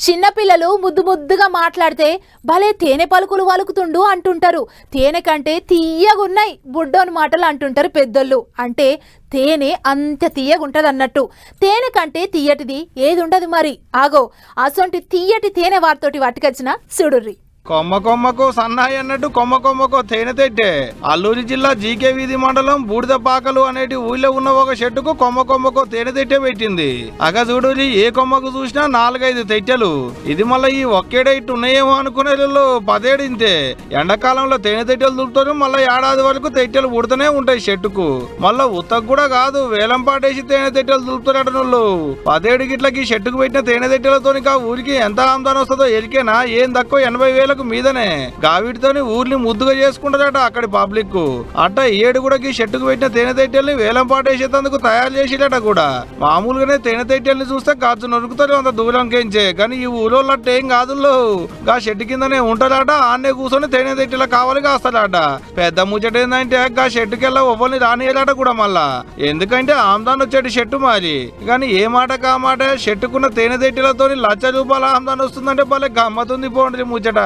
చిన్నపిల్లలు ముద్దు ముద్దుగా మాట్లాడితే భలే తేనె పలుకులు వలుకుతుండు అంటుంటారు. తేనె కంటే తీయగున్నాయి బుడ్డోని మాటలు అంటుంటారు పెద్దోళ్ళు. అంటే తేనె అంత తీయగుంటది అన్నట్టు. తేనె కంటే తీయటిది ఏది ఉండదు మరి. ఆగో అసొంటి తీయటి తేనె వారితోటి పట్టుకొచ్చిన చూడుర్రి. కొమ్మ కొమ్మకు సన్నాయి అన్నట్టు కొమ్మ కొమ్మకు తేనె తెట్టే. అల్లూరి జిల్లా జీకే వీధి మండలం బూడిదపాకలు అనేటి ఊళ్ళో ఉన్న ఒక చెట్టుకు కొమ్మ కొమ్మకు తేనె తెట్టే పెట్టింది. అగ చూడు, ఏ కొమ్మకు చూసినా 4-5 తెట్టెలు. ఇది మళ్ళీ ఈ ఒక్కేడే ఇట్టు ఉన్నాయేమో అనుకునే 10 ఇంతే. ఎండాకాలంలో తేనె తెట్టెలు దులుతారు, మళ్ళీ ఏడాది వరకు తెట్టెలు పుడుతూనే ఉంటాయి చెట్టుకు. మళ్ళా ఉత్తకు కూడా కాదు, వేలం పాటేసి తేనె తెట్టెలు దులుపుతారట నోళ్ళు. 17 గిట్లకి చెట్టుకు పెట్టిన తేనె తెట్టెలతోని ఊరికి ఎంత ఆమ్దాని వస్తుందో ఎరికేనా? ఏం తక్కువ 80,000 మీదనే. గావిటితోని ఊర్ని ముద్దుగా చేసుకుంటారట అక్కడి పబ్లిక్. అట్ట ఏడు కూడా చెట్టుకు పెట్టిన తేనె తెట్టెల్ని వేలం పాటేసేందుకు తయారు చేసిరట కూడా. మామూలుగానే తేనె తెట్టెల్ని చూస్తే కాచు నొరుకుతారు అంత దూరం కేంచే. కానీ ఈ ఊరోళ్ళు ఏం కాదు, గా చెట్టు కిందనే ఉంటారట. ఆన్నే కూర్చొని తేనె తెట్టెల కావాలి కాస్తారట. పెద్ద ముచ్చట ఏంటంటే గా చెట్టుకెళ్ళ ఒవ్వల్ని రానియలట కూడా మళ్ళా. ఎందుకంటే ఆమ్దాన్ వచ్చేటి చెట్టు మరి. కానీ ఏ మాట కా మాట, చెట్టుకున్న తేనె తెట్టెలతో ₹1,00,000 ఆమ్దాన్ వస్తుందంటే భలే గమ్మతుంది పోండి ముచ్చట.